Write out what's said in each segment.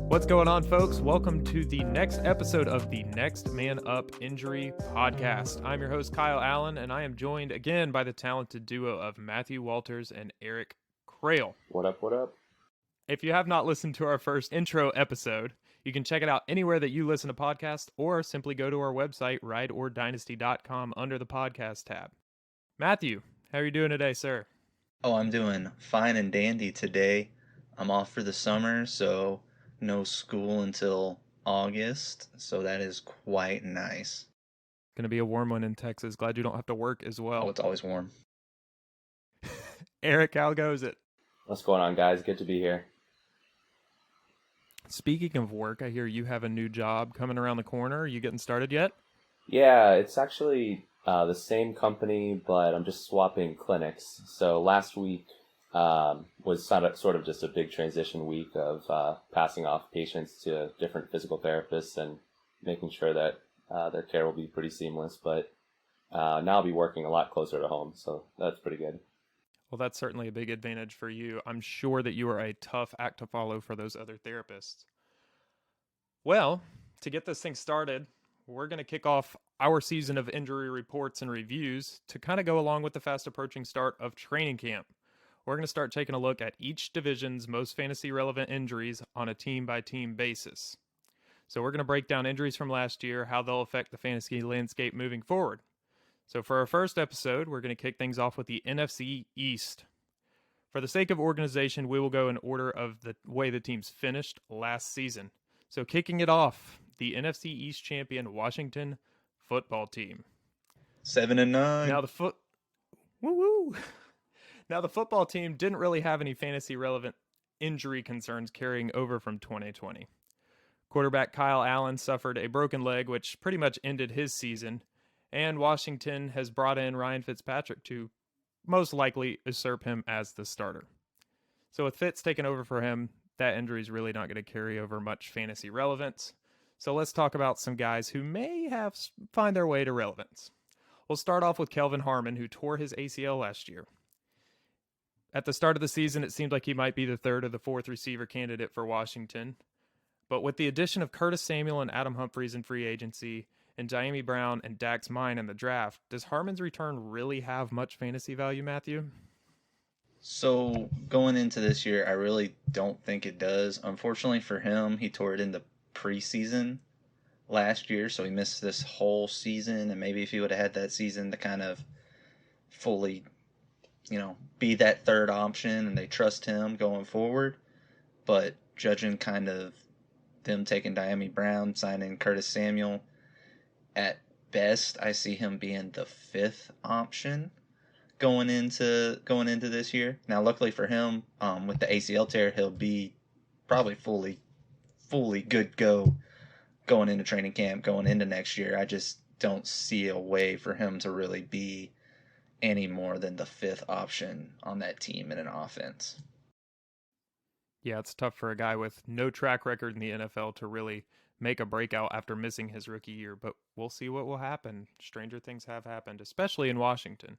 What's going on, folks? Welcome to the next episode of the Next Man Up Injury Podcast. I'm your host, Kyle Allen, and I am joined again by the talented duo of Matthew Walters and Erik Kreil. What up, what up? If you have not listened to our first intro episode, you can check it out anywhere that you listen to podcasts, or simply go to our website, rideordynasty.com, under the podcast tab. Matthew, how are you doing today, sir? Oh, I'm doing fine and dandy today. I'm off for the summer, so no school until August, so that is quite nice. Going to be a warm one in Texas. Glad you don't have to work as well. Oh, it's always warm. Erik, how goes it? What's going on, guys? Good to be here. Speaking of work, I hear you have a new job coming around the corner. Are you getting started yet? Yeah, it's actually the same company, but I'm just swapping clinics. So last week was sort of just a big transition week of passing off patients to different physical therapists and making sure that their care will be pretty seamless. But now I'll be working a lot closer to home, so that's pretty good. Well, that's certainly a big advantage for you. I'm sure that you are a tough act to follow for those other therapists. Well, to get this thing started, we're going to kick off our season of injury reports and reviews to kind of go along with the fast approaching start of training camp. We're going to start taking a look at each division's most fantasy relevant injuries on a team-by-team basis. So we're going to break down injuries from last year, how they'll affect the fantasy landscape moving forward. So for our first episode, we're going to kick things off with the NFC East. For the sake of organization, we will go in order of the way the teams finished last season. So kicking it off, the NFC East champion Washington football team. 7-9. Now the football team didn't really have any fantasy relevant injury concerns carrying over from 2020. Quarterback Kyle Allen suffered a broken leg, which pretty much ended his season. And Washington has brought in Ryan Fitzpatrick to most likely usurp him as the starter. So with Fitz taking over for him, that injury is really not going to carry over much fantasy relevance. So let's talk about some guys who may find their way to relevance. We'll start off with Kelvin Harmon, who tore his ACL last year. At the start of the season, it seemed like he might be the third or the fourth receiver candidate for Washington. But with the addition of Curtis Samuel and Adam Humphries in free agency, and Dyami Brown and Dax Mine in the draft, does Harmon's return really have much fantasy value, Matthew? So going into this year, I really don't think it does. Unfortunately for him, he tore it in the preseason last year, so he missed this whole season. And maybe if he would have had that season to kind of fully, be that third option and they trust him going forward. But judging kind of them taking Dyami Brown, signing Curtis Samuel, at best, I see him being the fifth option going into this year. Now, luckily for him, with the ACL tear, he'll be probably fully good go going into training camp, going into next year. I just don't see a way for him to really be any more than the fifth option on that team in an offense. Yeah, it's tough for a guy with no track record in the NFL to really make a breakout after missing his rookie year, but we'll see what will happen. Stranger things have happened, especially in Washington.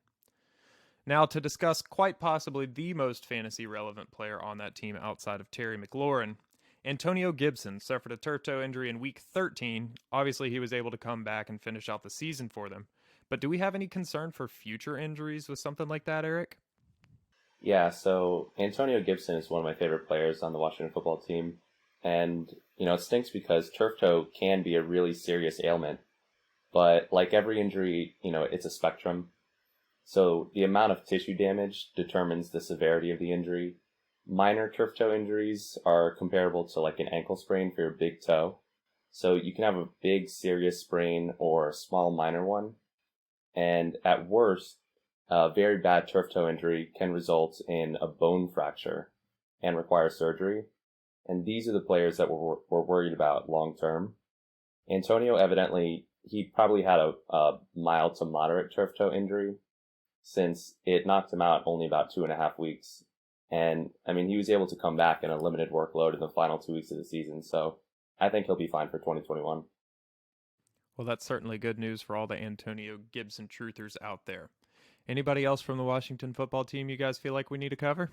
Now, to discuss quite possibly the most fantasy relevant player on that team outside of Terry McLaurin, Antonio Gibson suffered a turf toe injury in week 13. Obviously, he was able to come back and finish out the season for them. But do we have any concern for future injuries with something like that, Erik? Yeah, so Antonio Gibson is one of my favorite players on the Washington football team. And, it stinks because turf toe can be a really serious ailment. But like every injury, it's a spectrum. So the amount of tissue damage determines the severity of the injury. Minor turf toe injuries are comparable to like an ankle sprain for your big toe. So you can have a big serious sprain or a small minor one. And at worst, a very bad turf toe injury can result in a bone fracture and require surgery. And these are the players that we're worried about long term. Antonio, evidently, he probably had a mild to moderate turf toe injury since it knocked him out only about 2.5 weeks. And, he was able to come back in a limited workload in the final 2 weeks of the season. So I think he'll be fine for 2021. Well, that's certainly good news for all the Antonio Gibson truthers out there. Anybody else from the Washington football team you guys feel like we need to cover?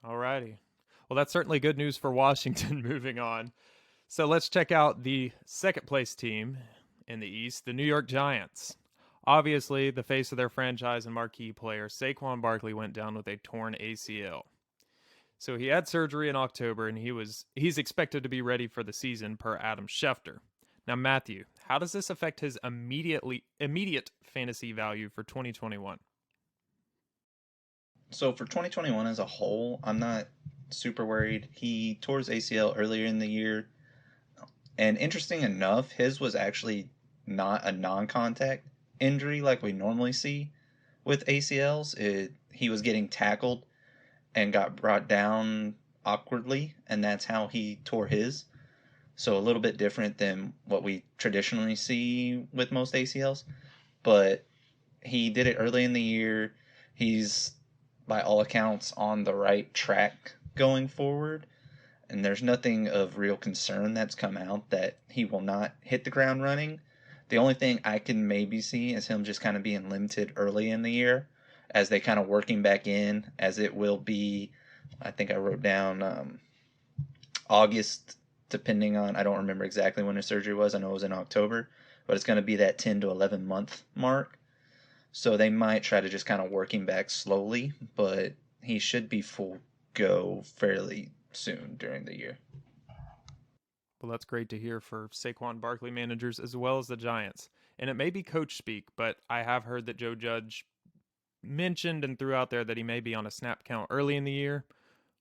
Alrighty. Well, that's certainly good news for Washington moving on. So let's check out the second place team in the East, the New York Giants. Obviously, the face of their franchise and marquee player, Saquon Barkley, went down with a torn ACL. So he had surgery in October, and he's expected to be ready for the season per Adam Schefter. Now, Matthew, how does this affect his immediate fantasy value for 2021? So for 2021 as a whole, I'm not super worried. He tore his ACL earlier in the year, and interesting enough, his was actually not a non-contact injury like we normally see with ACLs. He was getting tackled and got brought down awkwardly, and that's how he tore his. So a little bit different than what we traditionally see with most ACLs. But he did it early in the year. He's, by all accounts, on the right track going forward. And there's nothing of real concern that's come out that he will not hit the ground running. The only thing I can maybe see is him just kind of being limited early in the year as they kind of work him back in, as it will be, I think I wrote down August, depending on, I don't remember exactly when his surgery was. I know it was in October, but it's going to be that 10 to 11 month mark. So they might try to just kind of work him back slowly, but he should be full go fairly soon during the year. Well, that's great to hear for Saquon Barkley managers as well as the Giants. And it may be coach speak, but I have heard that Joe Judge mentioned and threw out there that he may be on a snap count early in the year,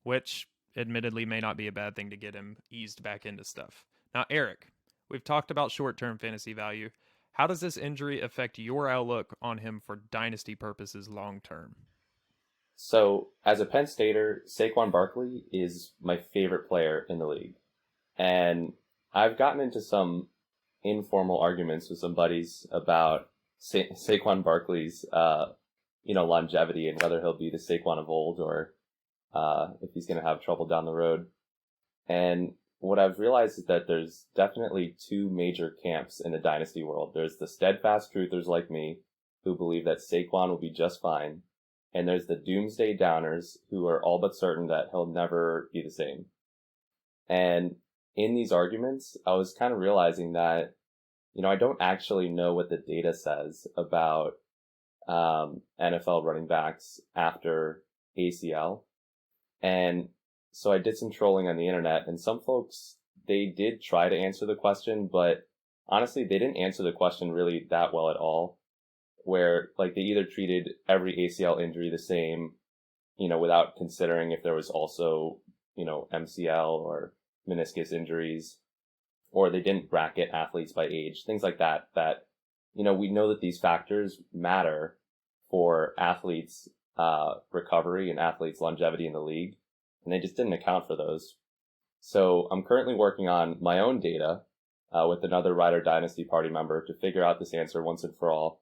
which admittedly may not be a bad thing to get him eased back into stuff. Now, Erik, we've talked about short-term fantasy value. How does this injury affect your outlook on him for dynasty purposes long-term? So, as a Penn Stater, Saquon Barkley is my favorite player in the league. And I've gotten into some informal arguments with some buddies about Saquon Barkley's, longevity and whether he'll be the Saquon of old or if he's going to have trouble down the road. And what I've realized is that there's definitely two major camps in the dynasty world. There's the steadfast truthers like me who believe that Saquon will be just fine. And there's the doomsday downers who are all but certain that he'll never be the same. And in these arguments, I was kind of realizing that, I don't actually know what the data says about NFL running backs after ACL. And so I did some trolling on the internet, and some folks, they did try to answer the question, but honestly, they didn't answer the question really that well at all, where like they either treated every ACL injury the same, without considering if there was also, MCL or meniscus injuries, or they didn't bracket athletes by age, things like that, we know that these factors matter for athletes' recovery and athletes' longevity in the league, and they just didn't account for those. So I'm currently working on my own data with another Rider Dynasty party member to figure out this answer once and for all.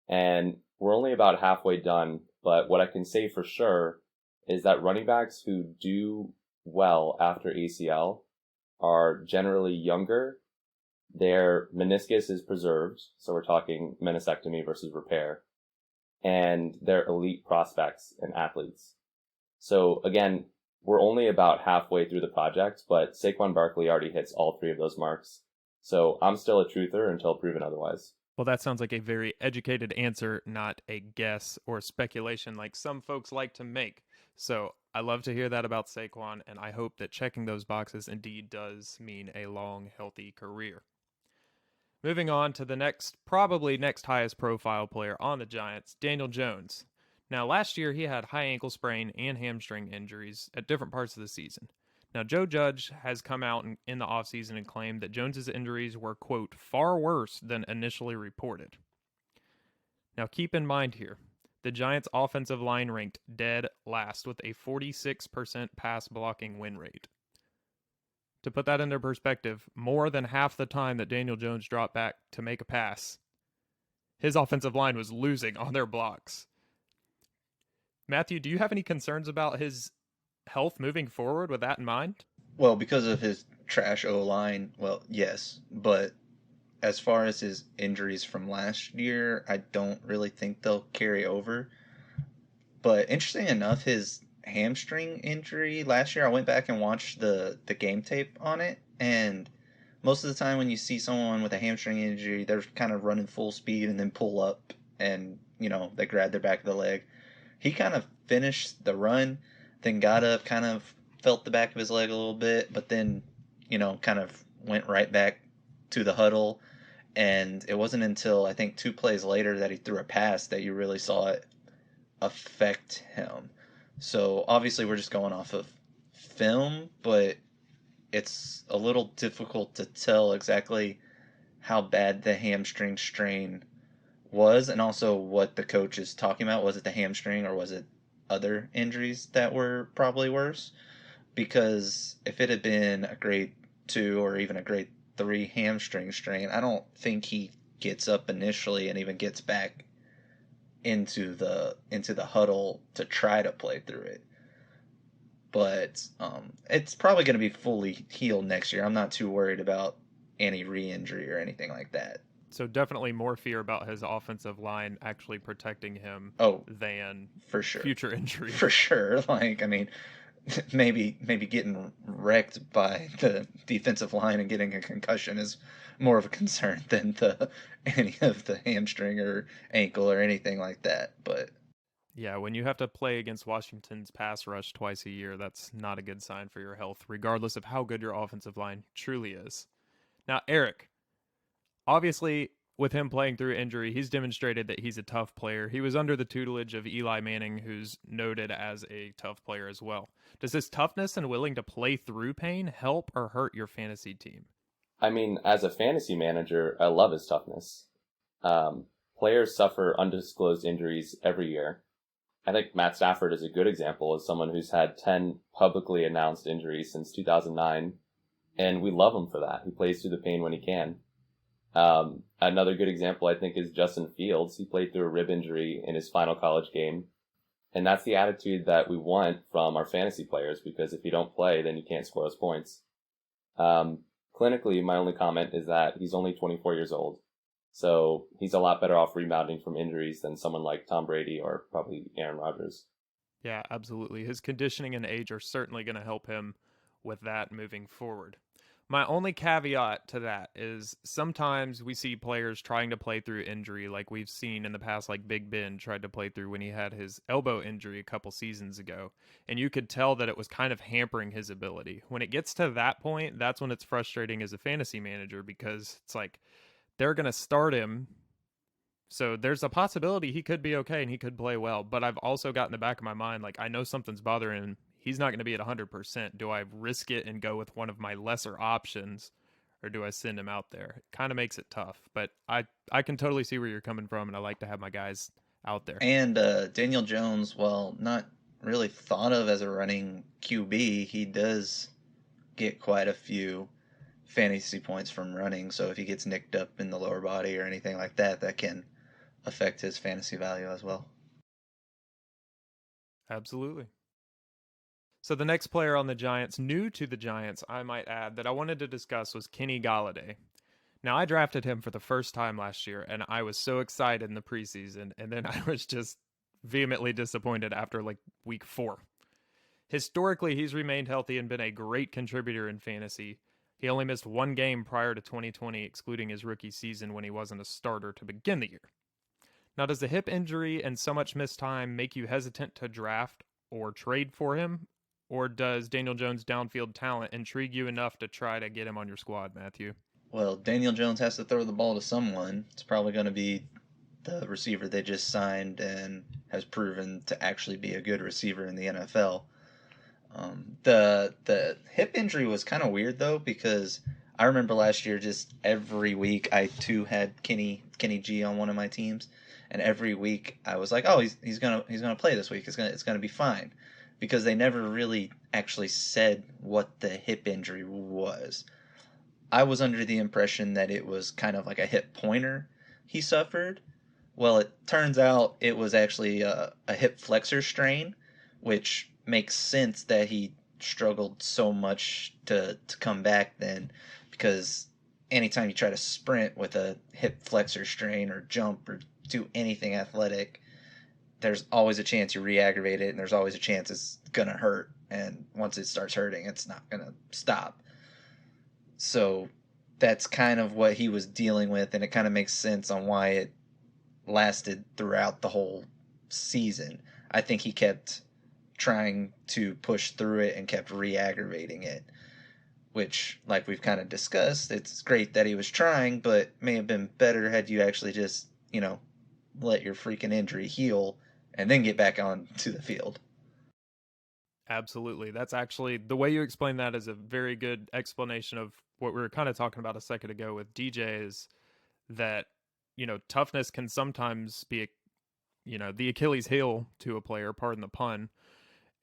And we're only about halfway done, but what I can say for sure is that running backs who do well after ACL are generally younger. Their meniscus is preserved, so we're talking meniscectomy versus repair, and they're elite prospects and athletes. So again, we're only about halfway through the project, but Saquon Barkley already hits all three of those marks. So I'm still a truther until proven otherwise. Well, that sounds like a very educated answer, not a guess or speculation like some folks like to make. So I love to hear that about Saquon, and I hope that checking those boxes indeed does mean a long, healthy career. Moving on to the probably next highest profile player on the Giants, Daniel Jones. Now, last year he had high ankle sprain and hamstring injuries at different parts of the season. Now, Joe Judge has come out in the offseason and claimed that Jones's injuries were, quote, far worse than initially reported. Now, keep in mind here, the Giants' offensive line ranked dead last with a 46% pass blocking win rate. To put that into perspective, more than half the time that Daniel Jones dropped back to make a pass, his offensive line was losing on their blocks. Matthew, do you have any concerns about his health moving forward with that in mind? Well, because of his trash O-line, well, yes. But as far as his injuries from last year, I don't really think they'll carry over. But interesting enough, his hamstring injury last year. I went back and watched the game tape on it, and most of the time when you see someone with a hamstring injury, they're kind of running full speed and then pull up and, they grab their back of the leg. He kind of finished the run, then got up, kind of felt the back of his leg a little bit, but then, kind of went right back to the huddle. And it wasn't until I think 2 plays later that he threw a pass that you really saw it affect him. So obviously we're just going off of film, but it's a little difficult to tell exactly how bad the hamstring strain was, and also what the coach is talking about. Was it the hamstring or was it other injuries that were probably worse? Because if it had been a grade 2 or even a grade 3 hamstring strain, I don't think he gets up initially and even gets back into the huddle to try to play through it. But it's probably going to be fully healed next year. I'm not too worried about any re-injury or anything like that. So definitely more fear about his offensive line actually protecting him than for sure future injury. For sure. Like, I mean, maybe getting wrecked by the defensive line and getting a concussion is more of a concern than any of the hamstring or ankle or anything like that. But yeah, when you have to play against Washington's pass rush twice a year, that's not a good sign for your health, regardless of how good your offensive line truly is. Now, Erik, obviously, with him playing through injury, he's demonstrated that he's a tough player. He was under the tutelage of Eli Manning, who's noted as a tough player as well. Does his toughness and willing to play through pain help or hurt your fantasy team? I mean, as a fantasy manager, I love his toughness. Players suffer undisclosed injuries every year. I think Matt Stafford is a good example of someone who's had 10 publicly announced injuries since 2009, and we love him for that. He plays through the pain when he can. Another good example, I think, is Justin Fields. He played through a rib injury in his final college game, and that's the attitude that we want from our fantasy players, because if you don't play, then you can't score those points. Clinically, my only comment is that he's only 24 years old. So he's a lot better off rebounding from injuries than someone like Tom Brady or probably Aaron Rodgers. Yeah, absolutely. His conditioning and age are certainly going to help him with that moving forward. My only caveat to that is sometimes we see players trying to play through injury, like we've seen in the past, like Big Ben tried to play through when he had his elbow injury a couple seasons ago. And you could tell that it was kind of hampering his ability. When it gets to that point, that's when it's frustrating as a fantasy manager, because it's like, they're going to start him, so there's a possibility he could be okay and he could play well. But I've also got in the back of my mind, like, I know something's bothering him. He's not going to be at 100%. Do I risk it and go with one of my lesser options, or do I send him out there? It kind of makes it tough. But I can totally see where you're coming from, and I like to have my guys out there. And Daniel Jones, while not really thought of as a running QB, he does get quite a few fantasy points from running. So if he gets nicked up in the lower body or anything like that, that can affect his fantasy value as well. Absolutely. So the next player on the Giants, new to the Giants, I might add, that I wanted to discuss was Kenny Golladay. Now, I drafted him for the first time last year, and I was so excited in the preseason, and then I was just vehemently disappointed after like week 4. Historically, he's remained healthy and been a great contributor in fantasy. He only missed 1 game prior to 2020, excluding his rookie season when he wasn't a starter to begin the year. Now, does the hip injury and so much missed time make you hesitant to draft or trade for him? Or does Daniel Jones' downfield talent intrigue you enough to try to get him on your squad, Matthew? Well, Daniel Jones has to throw the ball to someone. It's probably going to be the receiver they just signed and has proven to actually be a good receiver in the NFL. The hip injury was kind of weird though, because I remember last year just every week I too had Kenny G on one of my teams, and every week I was like, oh, he's gonna play this week. It's gonna be fine, because they never really actually said what the hip injury was. I was under the impression that it was kind of like a hip pointer he suffered. Well, it turns out it was actually a hip flexor strain, which makes sense that he struggled so much to come back then, because anytime you try to sprint with a hip flexor strain or jump or do anything athletic, there's always a chance you re-aggravate it, and there's always a chance it's gonna hurt. And once it starts hurting, it's not gonna stop. So that's kind of what he was dealing with, and it kind of makes sense on why it lasted throughout the whole season. I think he kept trying to push through it and kept re-aggravating it, which, like we've kind of discussed, it's great that he was trying, but may have been better had you actually just, let your freaking injury heal and then get back on to the field. Absolutely. That's actually, the way you explain that is a very good explanation of what we were kind of talking about a second ago with DJ, is that, toughness can sometimes be, the Achilles heel to a player, pardon the pun.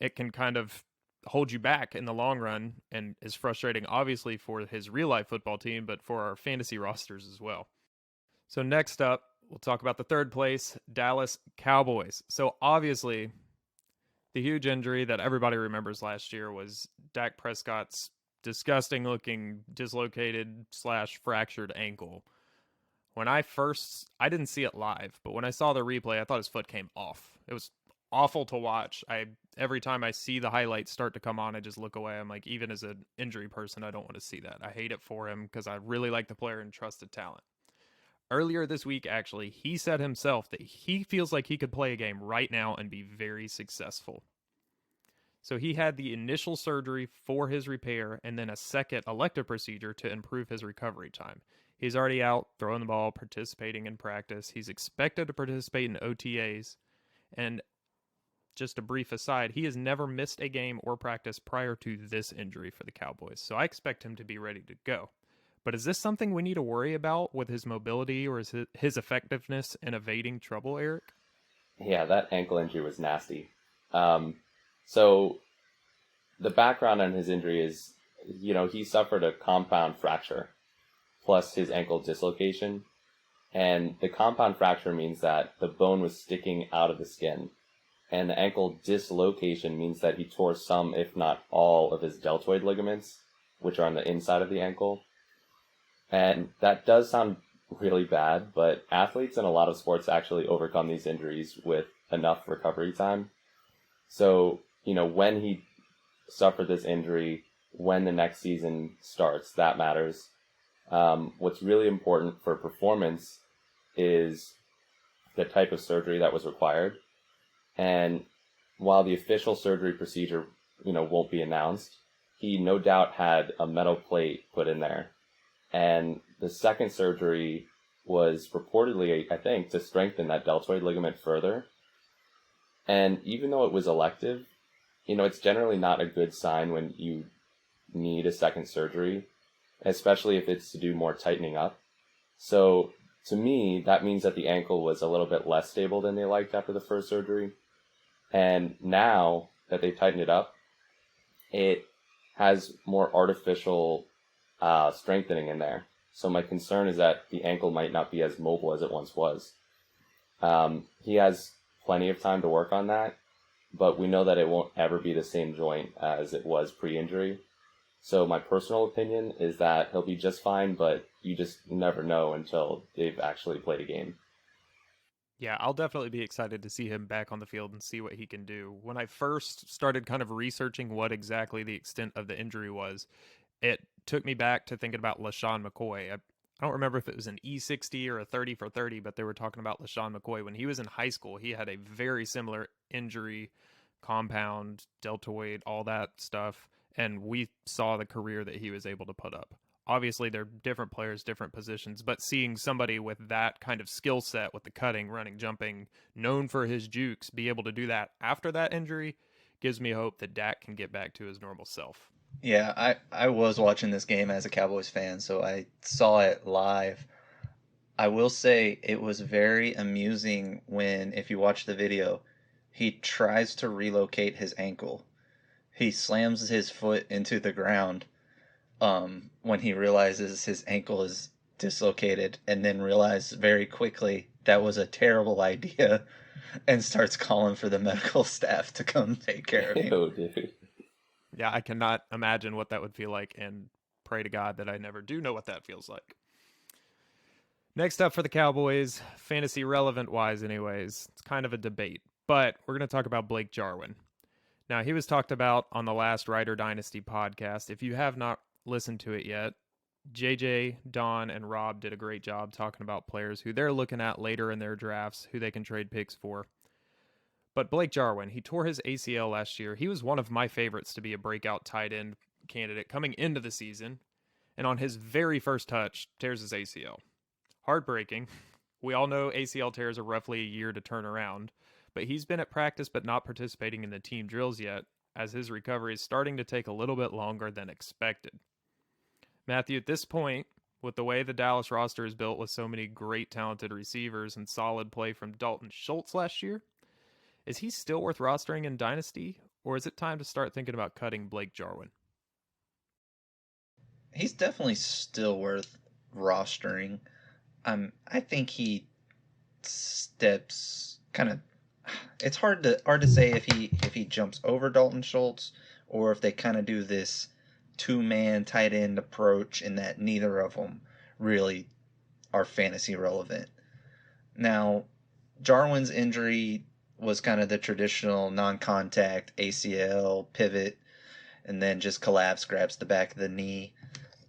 It can kind of hold you back in the long run and is frustrating, obviously, for his real life football team, but for our fantasy rosters as well. So next up, we'll talk about the third place, Dallas Cowboys. So obviously, the huge injury that everybody remembers last year was Dak Prescott's disgusting looking dislocated / fractured ankle. When I didn't see it live, but when I saw the replay, I thought his foot came off. It was awful to watch. Every time I see the highlights start to come on, I just look away. I'm like, even as an injury person, I don't want to see that. I hate it for him because I really like the player and trusted talent. Earlier this week, actually, he said himself that he feels like he could play a game right now and be very successful. So he had the initial surgery for his repair and then a second elective procedure to improve his recovery time. He's already out throwing the ball, participating in practice. He's expected to participate in OTAs. And just a brief aside, he has never missed a game or practice prior to this injury for the Cowboys. So I expect him to be ready to go. But is this something we need to worry about with his mobility or his effectiveness in evading trouble, Erik? Yeah, that ankle injury was nasty. So the background on his injury is, he suffered a compound fracture plus his ankle dislocation. And the compound fracture means that the bone was sticking out of the skin. And the ankle dislocation means that he tore some, if not all, of his deltoid ligaments, which are on the inside of the ankle. And that does sound really bad, but athletes in a lot of sports actually overcome these injuries with enough recovery time. So, when he suffered this injury, when the next season starts, that matters. What's really important for performance is the type of surgery that was required. And while the official surgery procedure, won't be announced, he no doubt had a metal plate put in there. And the second surgery was reportedly, I think, to strengthen that deltoid ligament further. And even though it was elective, it's generally not a good sign when you need a second surgery, especially if it's to do more tightening up. So to me, that means that the ankle was a little bit less stable than they liked after the first surgery. And now that they've tightened it up, it has more artificial strengthening in there. So my concern is that the ankle might not be as mobile as it once was. He has plenty of time to work on that, but we know that it won't ever be the same joint as it was pre-injury. So my personal opinion is that he'll be just fine, but you just never know until they've actually played a game. Yeah, I'll definitely be excited to see him back on the field and see what he can do. When I first started kind of researching what exactly the extent of the injury was, it took me back to thinking about LaShawn McCoy. I don't remember if it was an E60 or a 30 for 30, but they were talking about LaShawn McCoy. When he was in high school, he had a very similar injury, compound, deltoid, all that stuff, and we saw the career that he was able to put up. Obviously, they're different players, different positions, but seeing somebody with that kind of skill set with the cutting, running, jumping, known for his jukes, be able to do that after that injury gives me hope that Dak can get back to his normal self. Yeah, I was watching this game as a Cowboys fan, so I saw it live. I will say it was very amusing when, if you watch the video, he tries to relocate his ankle. He slams his foot into the ground when he realizes his ankle is dislocated, and then realizes very quickly that was a terrible idea and starts calling for the medical staff to come take care of him. Ew, dude. Yeah, I cannot imagine what that would feel like, and pray to God that I never do know what that feels like. Next up for the Cowboys, fantasy relevant wise anyways, it's kind of a debate. But we're going to talk about Blake Jarwin. Now, he was talked about on the last Rider Dynasty podcast. If you have not listened to it yet, JJ, Don, and Rob did a great job talking about players who they're looking at later in their drafts, who they can trade picks for. But Blake Jarwin, he tore his ACL last year. He was one of my favorites to be a breakout tight end candidate coming into the season. And on his very first touch, tears his ACL. Heartbreaking. We all know ACL tears are roughly a year to turn around. But he's been at practice but not participating in the team drills yet, as his recovery is starting to take a little bit longer than expected. Matthew, at this point, with the way the Dallas roster is built with so many great talented receivers and solid play from Dalton Schultz last year, is he still worth rostering in Dynasty, or is it time to start thinking about cutting Blake Jarwin? He's definitely still worth rostering. I think he steps kind of. It's hard to say if he jumps over Dalton Schultz or if they kind of do this two-man tight end approach in that neither of them really are fantasy relevant. Now, Jarwin's injury was kind of the traditional non-contact ACL pivot and then just collapse, grabs the back of the knee.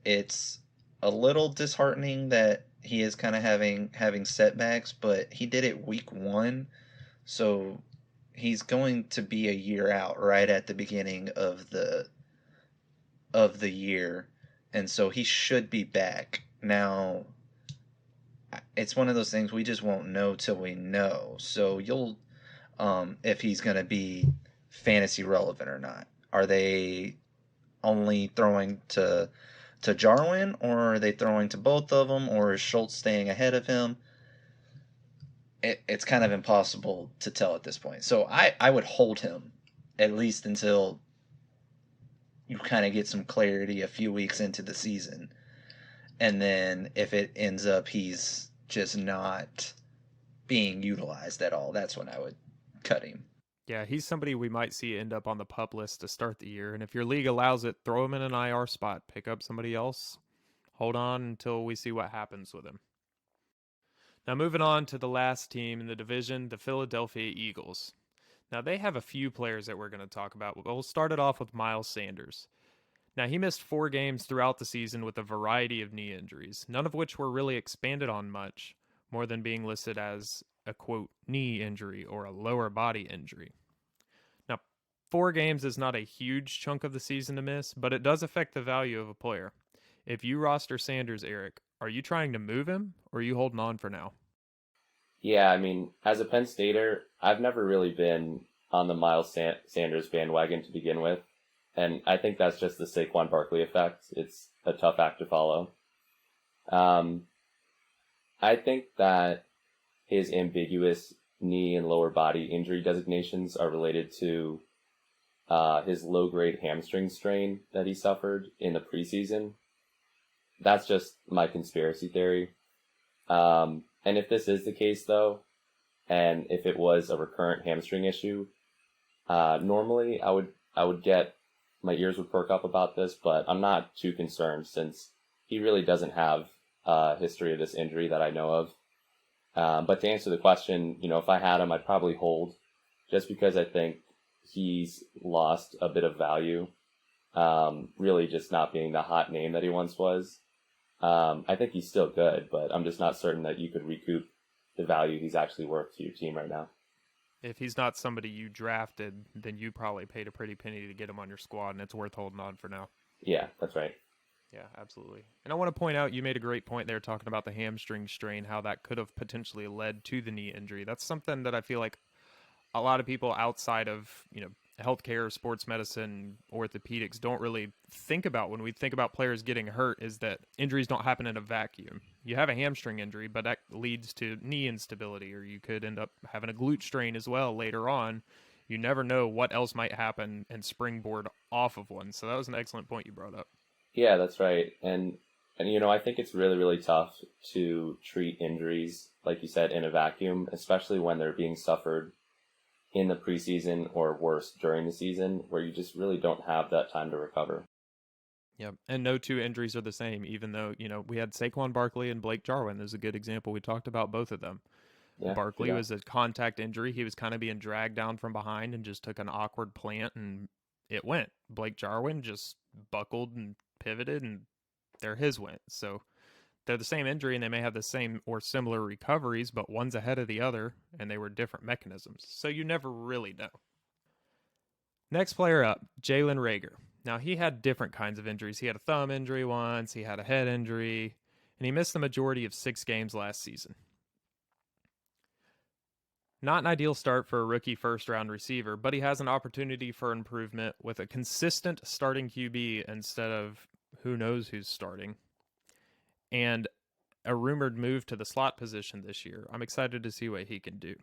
It's a little disheartening that he is kind of having setbacks, but he did it week 1. So he's going to be a year out right at the beginning of the year, and so he should be back. Now, it's one of those things we just won't know till we know. So you'll, if he's going to be fantasy relevant or not. Are they only throwing to Jarwin, or are they throwing to both of them, or is Schultz staying ahead of him? It's kind of impossible to tell at this point. So I would hold him at least until you kind of get some clarity a few weeks into the season. And then if it ends up he's just not being utilized at all, that's when I would cut him. Yeah, he's somebody we might see end up on the PUP list to start the year. And if your league allows it, throw him in an IR spot. Pick up somebody else. Hold on until we see what happens with him. Now, moving on to the last team in the division, the Philadelphia Eagles. Now, they have a few players that we're going to talk about. We'll start it off with Miles Sanders. Now, he missed 4 games throughout the season with a variety of knee injuries, none of which were really expanded on much, more than being listed as a, quote, knee injury or a lower body injury. Now, 4 games is not a huge chunk of the season to miss, but it does affect the value of a player. If you roster Sanders, Eric, are you trying to move him, or are you holding on for now? Yeah, I mean, as a Penn Stater, I've never really been on the Miles Sanders bandwagon to begin with, and I think that's just the Saquon Barkley effect. It's a tough act to follow. I think that his ambiguous knee and lower body injury designations are related to his low-grade hamstring strain that he suffered in the preseason. That's just my conspiracy theory. And if this is the case, though, and if it was a recurrent hamstring issue, normally I would get, my ears would perk up about this, but I'm not too concerned since he really doesn't have a history of this injury that I know of. But to answer the question, if I had him, I'd probably hold, just because I think he's lost a bit of value, really just not being the hot name that he once was. I think he's still good, but I'm just not certain that you could recoup the value he's actually worth to your team right now. If he's not somebody you drafted, then you probably paid a pretty penny to get him on your squad, and it's worth holding on for now. Yeah, that's right. Yeah, absolutely. And I want to point out, you made a great point there talking about the hamstring strain, how that could have potentially led to the knee injury. That's something that I feel like a lot of people outside of, healthcare, sports medicine, orthopedics don't really think about when we think about players getting hurt, is that injuries don't happen in a vacuum. You have a hamstring injury, but that leads to knee instability, or you could end up having a glute strain as well later on. You never know what else might happen and springboard off of one. So that was an excellent point you brought up. Yeah, that's right. And I think it's really, really tough to treat injuries, like you said, in a vacuum, especially when they're being suffered in the preseason or worse during the season, where you just really don't have that time to recover. Yep. And no 2 injuries are the same, even though, we had Saquon Barkley and Blake Jarwin. There's a good example. We talked about both of them. Yeah, Barkley was a contact injury. He was kind of being dragged down from behind and just took an awkward plant and it went. Blake Jarwin just buckled and pivoted and there his went. So they're the same injury and they may have the same or similar recoveries, but one's ahead of the other and they were different mechanisms. So you never really know. Next player up, Jalen Reagor. Now, he had different kinds of injuries. He had a thumb injury once, he had a head injury, and he missed the majority of 6 games last season. Not an ideal start for a rookie first-round receiver, but he has an opportunity for improvement with a consistent starting QB instead of who knows who's starting, and a rumored move to the slot position this year. I'm excited to see what he can do.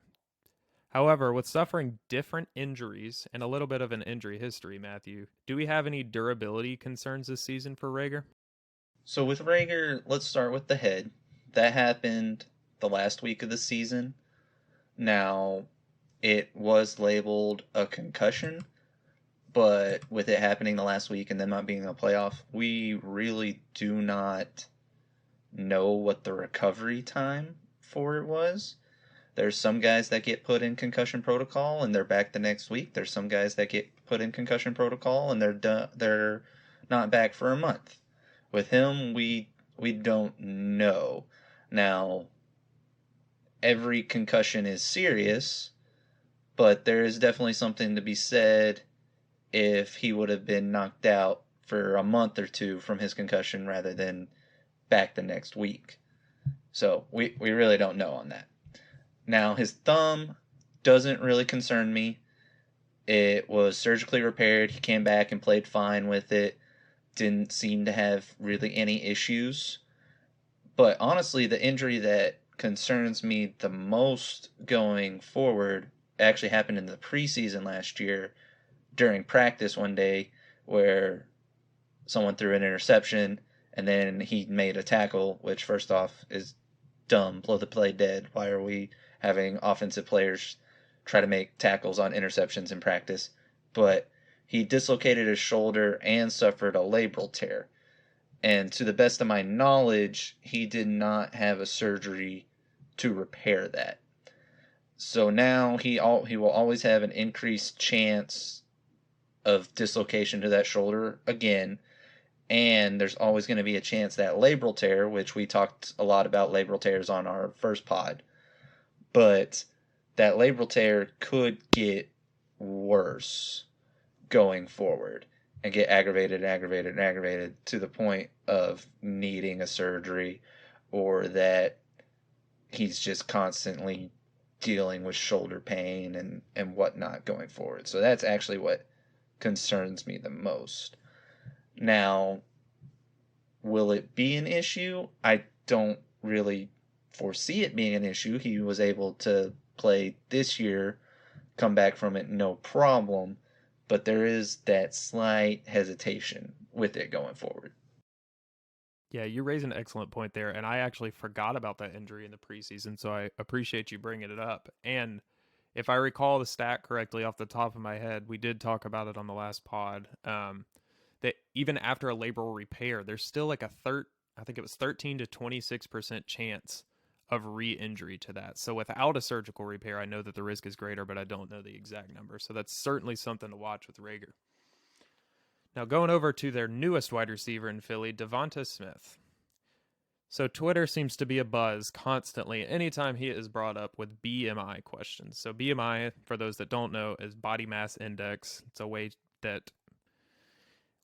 However, with suffering different injuries and a little bit of an injury history, Matthew, do we have any durability concerns this season for Reagor? So with Reagor, let's start with the head. That happened the last week of the season. Now, it was labeled a concussion, but with it happening the last week and then not being a playoff, we really do not know what the recovery time for it was. There's some guys that get put in concussion protocol and they're back the next week. There's some guys that get put in concussion protocol and they're not back for a month. With him, we don't know. Now, every concussion is serious, but there is definitely something to be said if he would have been knocked out for a month or two from his concussion rather than back the next week. So we really don't know on that. Now, his thumb doesn't really concern me. It was surgically repaired. He came back and played fine with it. Didn't seem to have really any issues. But honestly, the injury that concerns me the most going forward actually happened in the preseason last year during practice one day where someone threw an interception and then he made a tackle, which first off is dumb, blow the play dead. Why are we having offensive players try to make tackles on interceptions in practice? But he dislocated his shoulder and suffered a labral tear. And to the best of my knowledge, he did not have a surgery to repair that. So now he will always have an increased chance of dislocation to that shoulder again. And there's always going to be a chance that labral tear, which we talked a lot about labral tears on our first pod, but that labral tear could get worse going forward and get aggravated to the point of needing a surgery, or that he's just constantly dealing with shoulder pain and whatnot going forward. So that's actually what concerns me the most. Now, will it be an issue? I don't really foresee it being an issue. He was able to play this year, come back from it no problem, but there is that slight hesitation with it going forward. Yeah, you raise an excellent point there, and I actually forgot about that injury in the preseason, so I appreciate you bringing it up. And if I recall the stat correctly off the top of my head, we did talk about it on the last pod, that even after a labral repair, there's still like I think it was 13 to 26% chance of re-injury to that. So without a surgical repair, I know that the risk is greater, but I don't know the exact number. So that's certainly something to watch with Reagor. Now going over to their newest wide receiver in Philly, Devonta Smith. So Twitter seems to be abuzz constantly anytime he is brought up with BMI questions. So BMI, for those that don't know, is body mass index. It's a way that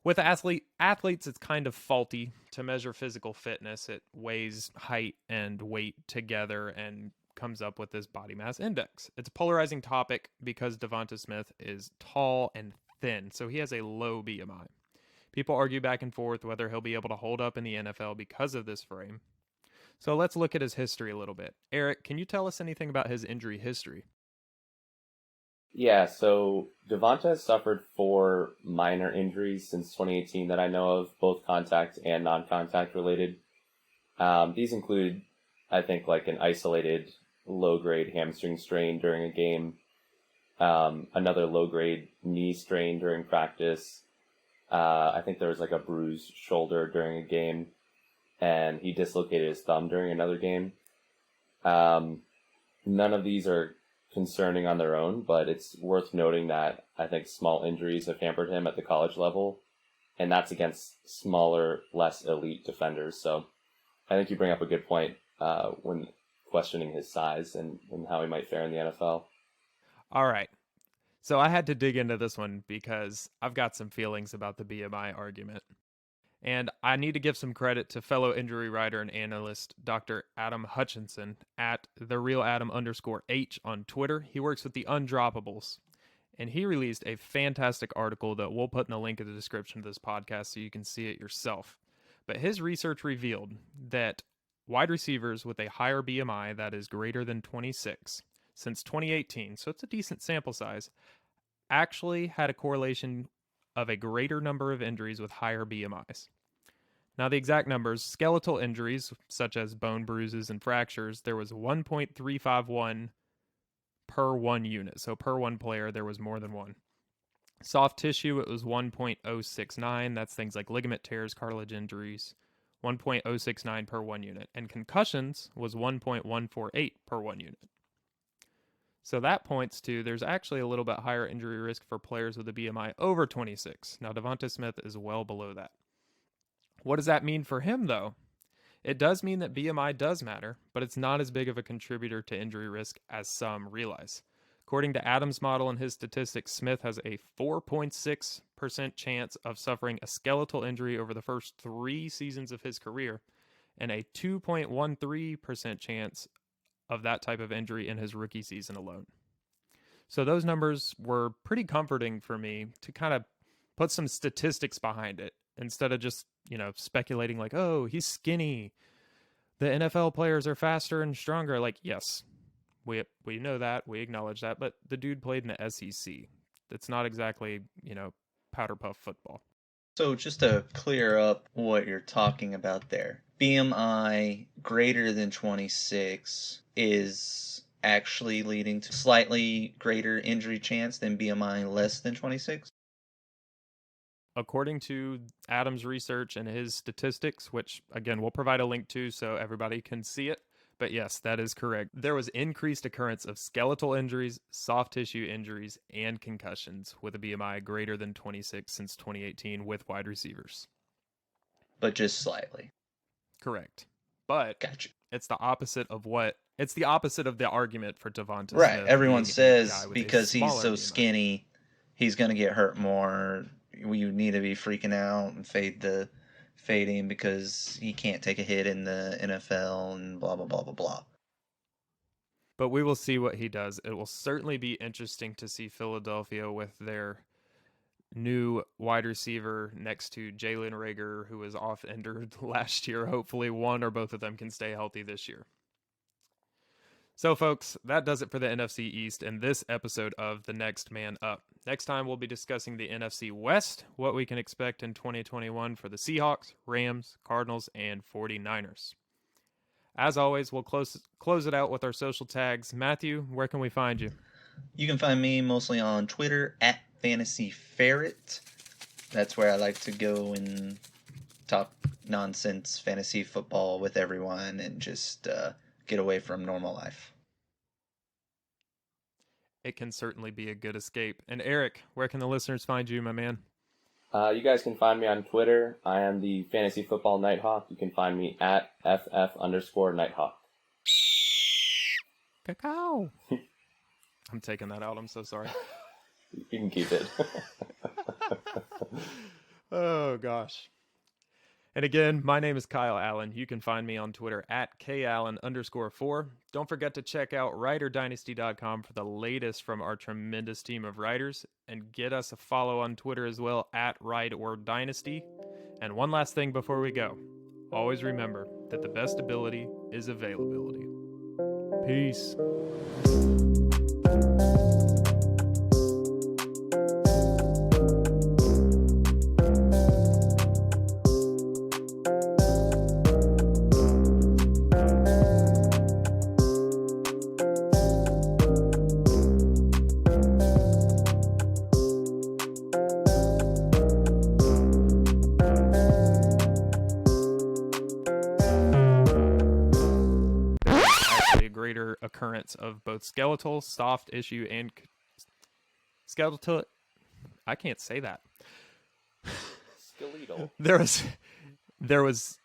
with athletes, it's kind of faulty to measure physical fitness. It weighs height and weight together and comes up with this body mass index. It's a polarizing topic because Devonta Smith is tall and thin, so he has a low BMI. People argue back and forth whether he'll be able to hold up in the NFL because of this frame. So let's look at his history a little bit. Erik, can you tell us anything about his injury history? Yeah, so Devonta has suffered 4 minor injuries since 2018 that I know of, both contact and non-contact related. These include, I think, like an isolated low-grade hamstring strain during a game, another low-grade knee strain during practice. I think there was like a bruised shoulder during a game, and he dislocated his thumb during another game. none of these are concerning on their own, but it's worth noting that I think small injuries have hampered him at the college level, and that's against smaller, less elite defenders. So I think you bring up a good point when questioning his size and how he might fare in the NFL. All right. So I had to dig into this one because I've got some feelings about the BMI argument. And I need to give some credit to fellow injury writer and analyst Dr. Adam Hutchinson at @therealadam_H on Twitter. He works with the Undroppables. And he released a fantastic article that we'll put in the link in the description of this podcast so you can see it yourself. But his research revealed that wide receivers with a higher BMI that is greater than 26 since 2018, so it's a decent sample size, actually had a correlation of a greater number of injuries with higher BMIs. Now, the exact numbers, skeletal injuries, such as bone bruises and fractures, there was 1.351 per 1 unit. So per 1 player, there was more than one. Soft tissue, it was 1.069. That's things like ligament tears, cartilage injuries, 1.069 per 1 unit. And concussions was 1.148 per 1 unit. So that points to there's actually a little bit higher injury risk for players with a BMI over 26. Now, Devonta Smith is well below that. What does that mean for him, though? It does mean that BMI does matter, but it's not as big of a contributor to injury risk as some realize. According to Adam's model and his statistics, Smith has a 4.6% chance of suffering a skeletal injury over the first 3 seasons of his career, and a 2.13% chance of that type of injury in his rookie season alone. So those numbers were pretty comforting for me to kind of put some statistics behind it instead of just, speculating like, oh, he's skinny. The NFL players are faster and stronger. Like, yes, we know that. We acknowledge that. But the dude played in the SEC. It's not exactly, powder puff football. So just to clear up what you're talking about there, BMI greater than 26 is actually leading to slightly greater injury chance than BMI less than 26? According to Adam's research and his statistics, which, again, we'll provide a link to so everybody can see it. But yes, that is correct. There was increased occurrence of skeletal injuries, soft tissue injuries, and concussions with a BMI greater than 26 since 2018 with wide receivers. But just slightly. Correct. But Gotcha. It's the opposite of the argument for Devonta Right. Smith. Everyone says because he's so BMI. skinny, he's going to get hurt more. You need to be freaking out and fade him because he can't take a hit in the NFL and blah, blah, blah, blah, blah. But we will see what he does. It will certainly be interesting to see Philadelphia with their new wide receiver next to Jalen Reagor, who was off injured last year. Hopefully one or both of them can stay healthy this year. So, folks, that does it for the NFC East and this episode of The Next Man Up. Next time, we'll be discussing the NFC West, what we can expect in 2021 for the Seahawks, Rams, Cardinals, and 49ers. As always, we'll close it out with our social tags. Matthew, where can we find you? You can find me mostly on Twitter @FantasyFerret. That's where I like to go and talk nonsense fantasy football with everyone and just get away from normal life. It can certainly be a good escape. And Erik, where can the listeners find you, my man? You guys can find me on Twitter. I am the Fantasy Football Nighthawk. You can find me at @FF_Nighthawk. Cacao. I'm taking that out. I'm so sorry. You can keep it. Oh, gosh. And again, my name is Kyle Allen. You can find me on Twitter @KAllen_4. Don't forget to check out WriterDynasty.com for the latest from our tremendous team of writers. And get us a follow on Twitter as well @WriteOrDynasty. And one last thing before we go. Always remember that the best ability is availability. Peace. greater occurrence of both skeletal, soft issue, and skeletal. I can't say that. Skeletal. There was